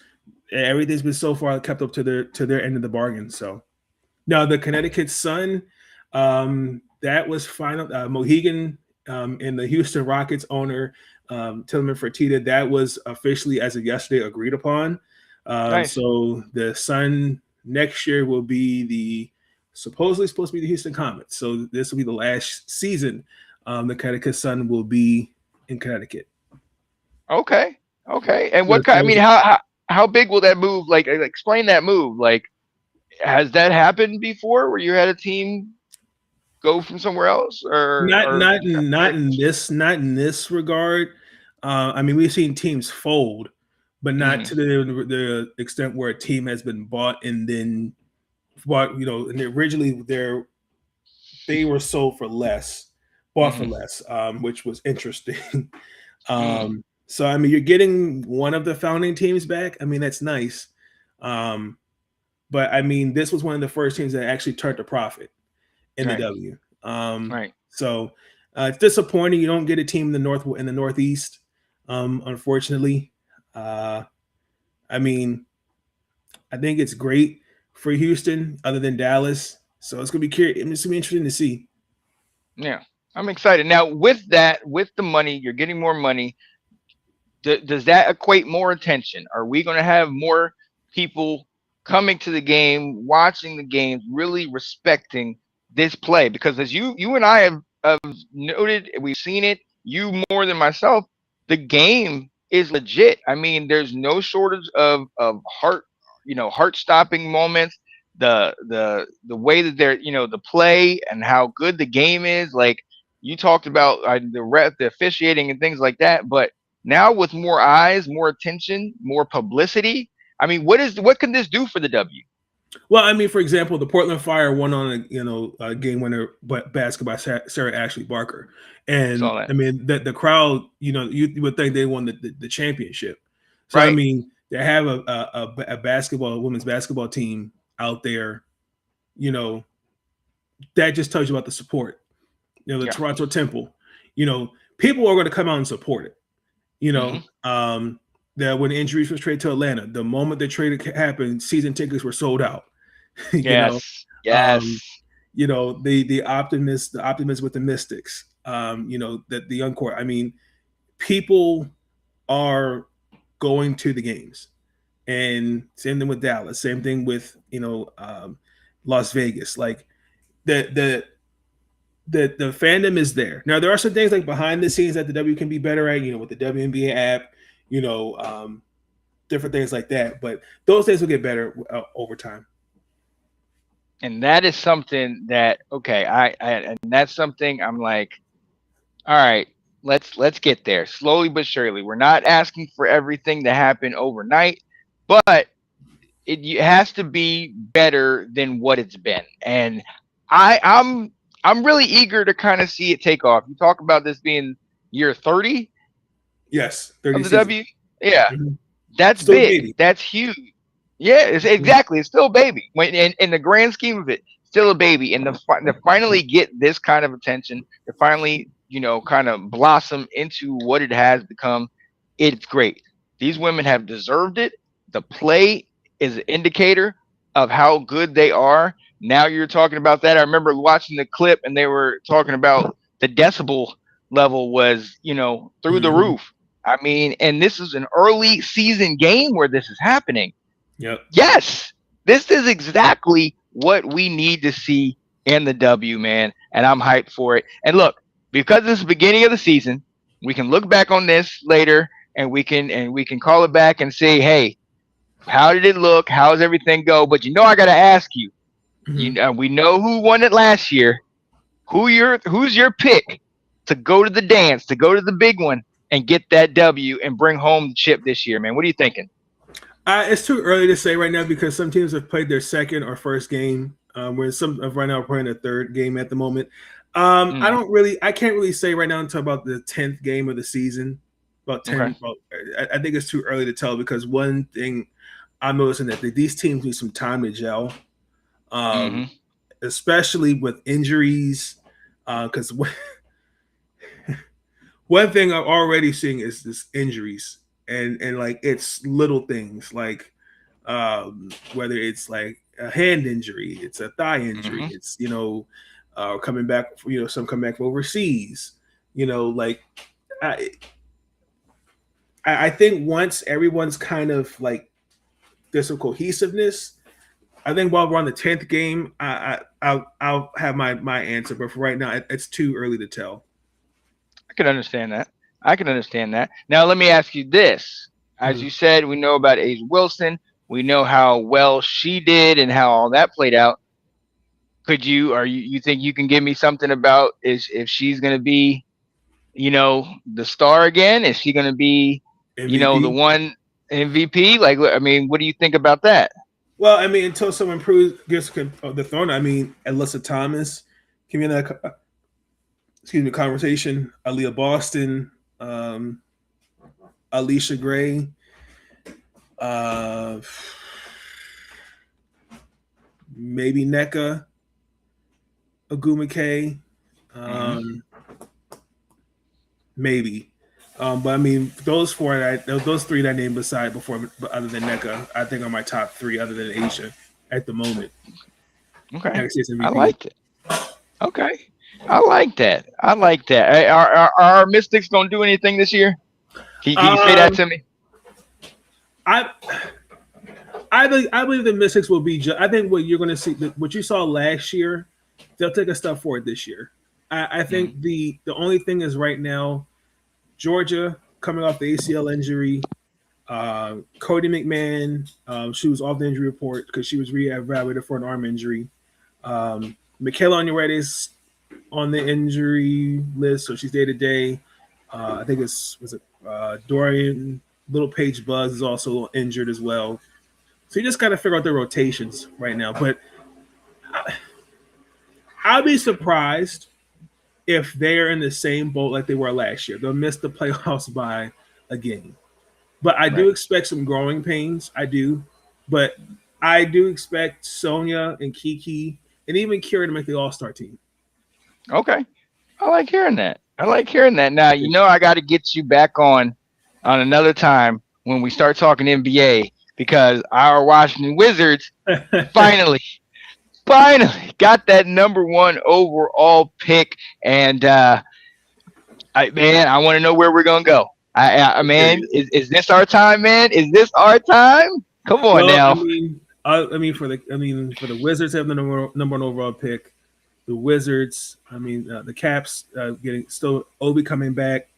everything's been so far kept up to their end of the bargain. So now the Connecticut Sun, that was final. Mohegan and the Houston Rockets owner, Tillman Fertitta, that was officially as of yesterday agreed upon. Nice. So the Sun next year will be supposedly supposed to be the Houston Comets. So this will be the last season. The Connecticut Sun will be in Connecticut. Okay. And So what kind? I mean, how big will that move? Like, explain that move. Like, has that happened before, where you had a team go from somewhere else, not in this regard. I mean, we've seen teams fold, but not to the extent where a team has been bought and then bought. You know, and originally they were sold for less, bought for less, which was interesting. So I mean, you're getting one of the founding teams back. I mean, that's nice. But I mean, this was one of the first teams that actually turned a profit in the W. Right. So it's disappointing you don't get a team in the Northeast. Unfortunately, I mean, I think it's great for Houston, other than Dallas. So it's gonna be curious. It's gonna be interesting to see. Yeah, I'm excited. Now, with that, with the money, you're getting more money. Does that equate more attention? Are we going to have more people coming to the game, watching the games, really respecting this play? Because as you and I have noted, we've seen it, you more than myself, the game is legit. I mean, there's no shortage of heart stopping moments. The way that they're, the play and how good the game is. Like you talked about the officiating and things like that, but now with more eyes, more attention, more publicity, I mean, what can this do for the W? Well, I mean, for example, the Portland Fire won on a game winner basketball by Sarah Ashley Barker, and I mean the crowd, you would think they won the championship. So right. I mean, to have a women's basketball team out there, that just tells you about the support. The Toronto Temple, people are going to come out and support it. That when injuries was traded to Atlanta, the moment the trade happened, season tickets were sold out. Yes. The optimists with the Mystics. The young core. I mean, people are going to the games, and same thing with Dallas. Same thing with Las Vegas. Like the fandom is there. Now there are some things like behind the scenes that the W can be better at, with the WNBA app, different things like that. But those things will get better over time. And that is something that and that's something I'm like, all right, let's get there slowly but surely. We're not asking for everything to happen overnight, but it has to be better than what it's been. And I'm really eager to kind of see it take off. You talk about this being year 30. Yes, 30 of the W. Yeah, that's still big. Baby. That's huge. Yeah, exactly. It's still a baby. When in the grand scheme of it, still a baby. And to finally get this kind of attention, to finally kind of blossom into what it has become, it's great. These women have deserved it. The play is an indicator of how good they are. Now you're talking about that. I remember watching the clip and they were talking about the decibel level was, through the roof. I mean, and this is an early season game where this is happening. Yep. Yes, this is exactly what we need to see in the W, man. And I'm hyped for it. And look, because it's the beginning of the season, we can look back on this later and we can call it back and say, hey, how did it look? How does everything go? But I got to ask you. We know who won it last year. Who's your pick to go to the dance, to go to the big one, and get that W and bring home the chip this year, man? What are you thinking? It's too early to say right now because some teams have played their second or first game, where some of right now are playing their third game at the moment. I can't really say right now until about the 10th game of the season. About 10. Okay. I think it's too early to tell because one thing I'm noticing that these teams need some time to gel. especially with injuries. Because one thing I'm already seeing is this injuries, and like it's little things like whether it's like a hand injury, it's a thigh injury, it's coming back, some come back from overseas, like I think once everyone's kind of like there's some cohesiveness. I think while we're on the 10th game, I'll have my answer, but for right now, it's too early to tell. I can understand that. Now, let me ask you this. As you said, we know about A'ja Wilson. We know how well she did and how all that played out. You think you can give me something about if she's going to be, the star again? Is she going to be, MVP? The one MVP? Like, I mean, what do you think about that? Well, I mean, until someone gets the throne, I mean, Alyssa Thomas, give me that. Conversation. Aaliyah Boston, Alicia Gray, maybe Nneka Ogwumike, maybe. But I mean, those three that I named other than Nneka, I think are my top three, other than A'ja at the moment. Okay, I like it. Okay. I like that. Are our Mystics gonna do anything this year? Can you say that to me? I believe the Mystics will be. I think what you're going to see, what you saw last year, they'll take a step forward this year. I think the only thing is right now, Georgia coming off the ACL injury, Cody McMahon, she was off the injury report because she was reevaluated for an arm injury. Michaela Onyerede's on the injury list, so she's day to day. I think Dorian Little-Page Buzz is also injured as well. So you just got to figure out the rotations right now. But I'll be surprised if they're in the same boat like they were last year. They'll miss the playoffs by a game. But I do expect some growing pains. I do. But I do expect Sonia and Kiki and even Kira to make the All-Star team. Okay. I like hearing that. Now, I got to get you back on another time when we start talking NBA, because our Washington Wizards finally got that number 1 overall pick. And, I want to know where we're going to go. Is this our time, man? Is this our time? Come on now. For the Wizards have the number 1 overall pick. The Wizards, the Caps getting still Obi coming back,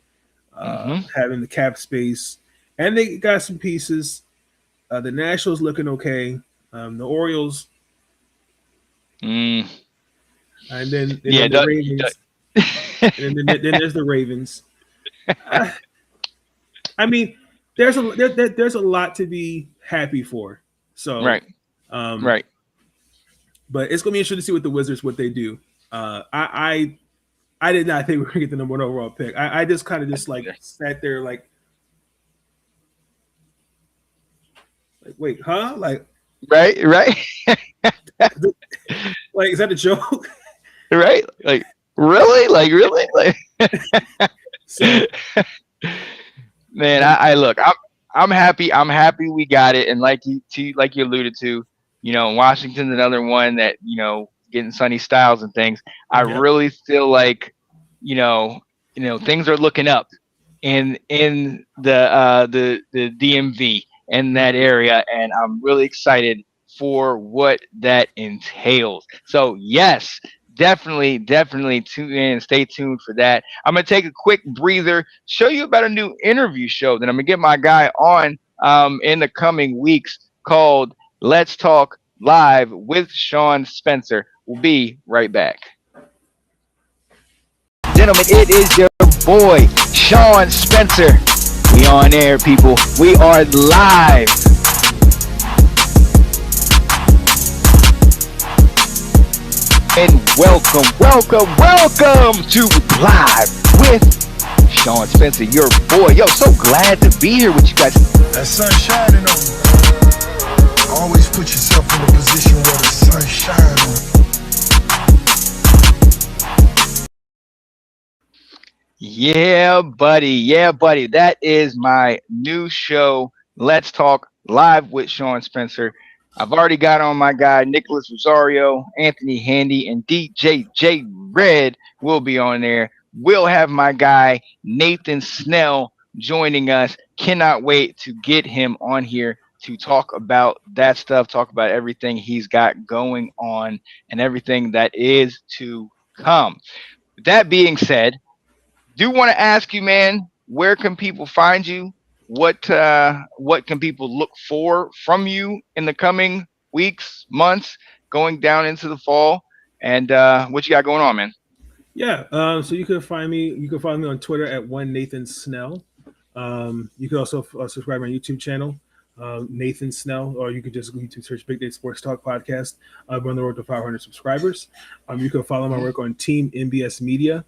having the cap space, and they got some pieces. The Nationals looking okay. The Orioles, and then the Ravens, and then there's the Ravens. There's a lot to be happy for. So right. But it's gonna be interesting to see what the Wizards what they do. I did not think we were gonna get the number 1 overall pick. I just kind of sat there like wait, huh? Like right. Like, is that a joke? Right? Like really? Like So, man, I look. I'm happy. I'm happy we got it. And like you alluded to, Washington's another one that getting Sonny Styles and things. I really feel like things are looking up in the DMV in that area, and I'm really excited for what that entails. So yes, definitely tune in, stay tuned for that. I'm gonna take a quick breather, show you about a new interview show that I'm gonna get my guy on in the coming weeks called Let's Talk Live with Sean Spencer. We'll be right back. Gentlemen, it is your boy Sean Spencer. We on air, people. We are live. And welcome to Live with Sean Spencer, your boy. Yo, so glad to be here with you guys. That sun shining on you. Always put yourself in a position where the sun shines on you. Yeah, buddy. Yeah, buddy. That is my new show. Let's talk live with Sean Spencer. I've already got on my guy Nicholas Rosario, Anthony Handy, and DJ J Red will be on there. We'll have my guy Nathan Snell joining us. Cannot wait to get him on here to talk about that stuff, talk about everything he's got going on and everything that is to come. With that being said, do want to ask you, man, where can people find you? What can people look for from you in the coming weeks, months, going down into the fall? And what you got going on, man? Yeah. So you can find me. You can follow me on Twitter at one Nathan Snell. You can also subscribe to my YouTube channel, Nathan Snell, or you could just YouTube search Big Day Sports Talk Podcast. I'm on the road to 500 subscribers. You can follow my work on Team MBS Media.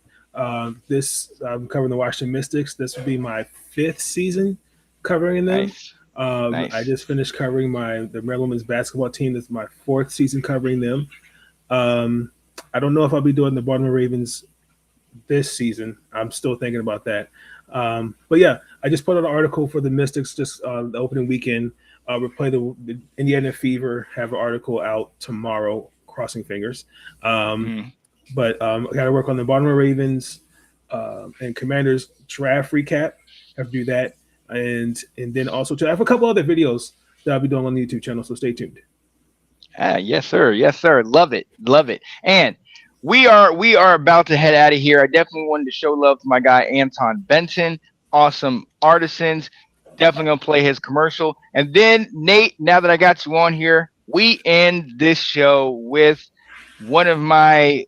This I'm covering the Washington Mystics. This will be my 5th season covering them. Nice. I just finished covering the Maryland women's basketball team. This is my 4th season covering them. I don't know if I'll be doing the Baltimore Ravens this season. I'm still thinking about that. But yeah, I just put out an article for the Mystics just the opening weekend. We'll play the Indiana Fever, have an article out tomorrow, crossing fingers. But I got to work on the Baltimore Ravens and Commanders draft recap. I have to do that. And then also I have a couple other videos that I'll be doing on the YouTube channel, so stay tuned. Yes, sir. Yes, sir. Love it. Love it. And we are about to head out of here. I definitely wanted to show love to my guy Anton Benson. Awesome artisans. Definitely gonna play his commercial. And then Nate, now that I got you on here, we end this show with one of my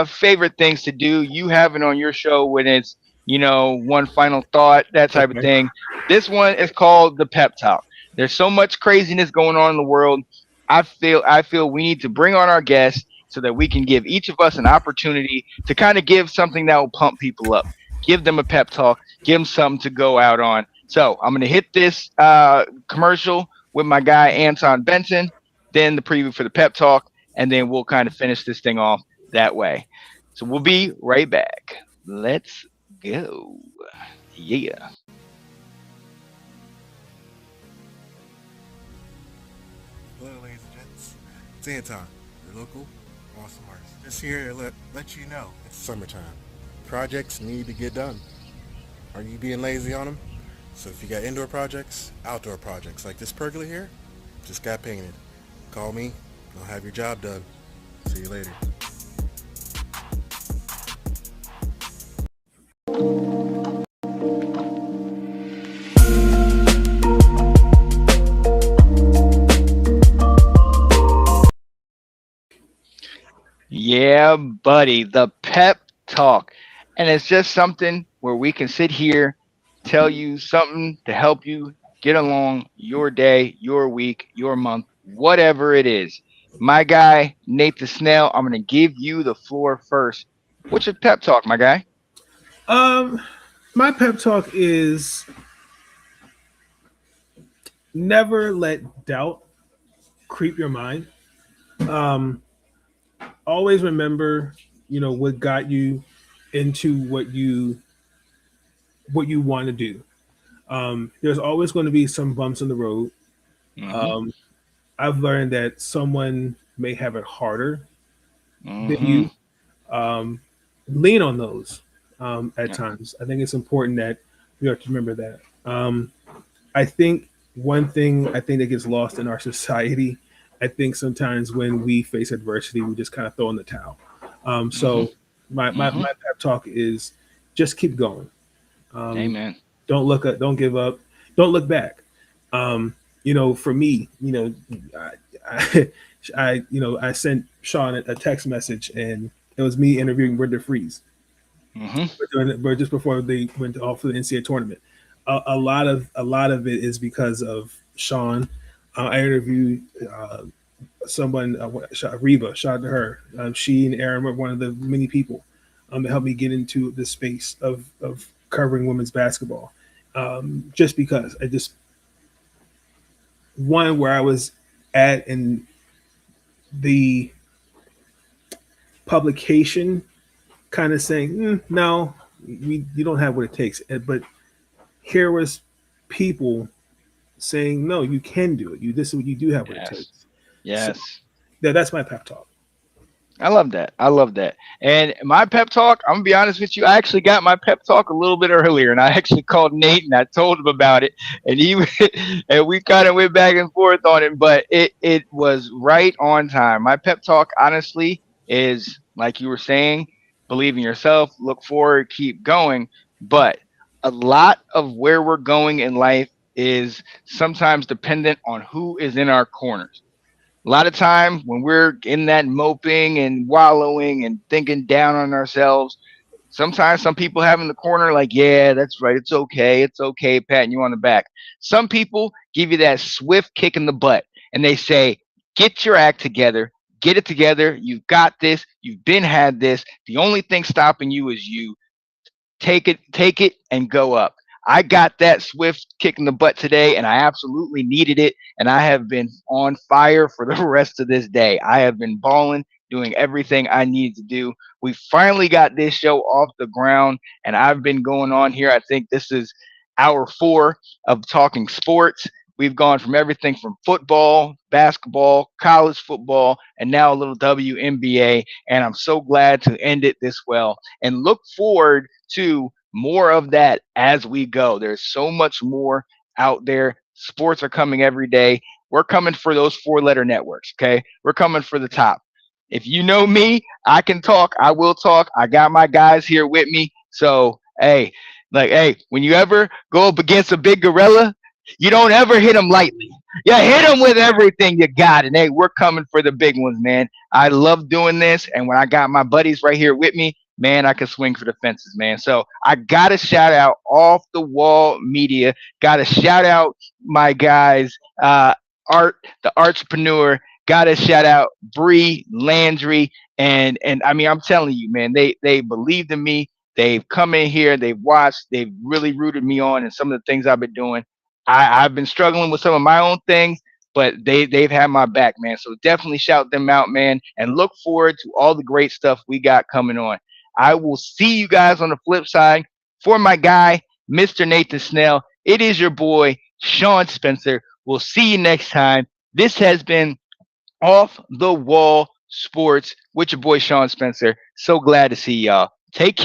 favorite things to do. You have it on your show when it's one final thought, that type of thing. This one is called the pep talk. There's so much craziness going on in the world. I feel we need to bring on our guests so that we can give each of us an opportunity to kind of give something that will pump people up, give them a pep talk, give them something to go out on. So I'm going to hit this commercial with my guy Anton Benson, then the preview for the pep talk, and then we'll kind of finish this thing off that way. So we'll be right back. Let's go. Yeah. Hello, ladies and gents. It's Anton, your local awesome artist. Just here to let you know it's summertime. Projects need to get done. Are you being lazy on them? So if you got indoor projects, outdoor projects, like this pergola here, just got painted. Call me, I'll have your job done. See you later. Yeah, buddy, the pep talk. And it's just something where we can sit here, tell you something to help you get along your day, your week, your month, whatever it is. My guy, Nathan Snell, I'm going to give you the floor first. What's your pep talk, my guy? My pep talk is never let doubt creep your mind. Always remember, what got you into what you want to do. There's always going to be some bumps in the road. I've learned that someone may have it harder than you. Lean on those at times. I think it's important that we have to remember that. I think one thing that gets lost in our society, I think sometimes when we face adversity, we just kind of throw in the towel. So my pep talk is just keep going. Amen. Don't give up. Don't look back. For me, I sent Sean a text message, and it was me interviewing Brenda Freeze. But just before they went off for the NCAA tournament, a lot of it is because of Sean. I interviewed someone, Reva. Shout out to her. She and Aaron were one of the many people that helped me get into the space of covering women's basketball. Just because where I was at in the publication kind of saying, no, You don't have what it takes. But here was people saying, no, you can do it. This is what you do have what it Yes. takes. So Yes. that's my pep talk. I love that. I love that. And my pep talk, I'm gonna be honest with you, I actually got my pep talk a little bit earlier, and I actually called Nate and I told him about it, and he and we kind of went back and forth on it, but it was right on time. My pep talk, honestly, is like you were saying, believe in yourself, look forward, keep going. But a lot of where we're going in life is sometimes dependent on who is in our corners. A lot of time when we're in that moping and wallowing and thinking down on ourselves, sometimes some people have in the corner like, yeah, that's right, it's okay, patting you on the back. Some people give you that swift kick in the butt and they say, get your act together, get it together, you've got this, you've been had this, the only thing stopping you is you. Take it, and go up. I got that swift kick in the butt today, and I absolutely needed it. And I have been on fire for the rest of this day. I have been balling, doing everything I needed to do. We finally got this show off the ground, and I've been going on here. I think this is hour 4 of talking sports. We've gone from everything from football, basketball, college football, and now a little WNBA. And I'm so glad to end it this well and look forward to more of that as we go. There's so much more out there. Sports are coming every day. We're coming for those 4 letter networks, okay? We're coming for the top. If you know me, I can talk. I will talk. I got my guys here with me. So, hey, when you ever go up against a big gorilla, you don't ever hit them lightly. You hit them with everything you got. And hey, we're coming for the big ones, man. I love doing this. And when I got my buddies right here with me, man, I can swing for the fences, man. So I got to shout out Off the Wall Media. Got to shout out my guys, Art, the entrepreneur. Got to shout out Bree Landry. And I mean, I'm telling you, man, they believed in me. They've come in here, they've watched, they've really rooted me on, and some of the things I've been doing. I've been struggling with some of my own things, but they've had my back, man. So definitely shout them out, man, and look forward to all the great stuff we got coming on. I will see you guys on the flip side. For my guy, Mr. Nathan Snell, it is your boy, Sean Spencer. We'll see you next time. This has been Off the Wall Sports with your boy, Sean Spencer. So glad to see y'all. Take care.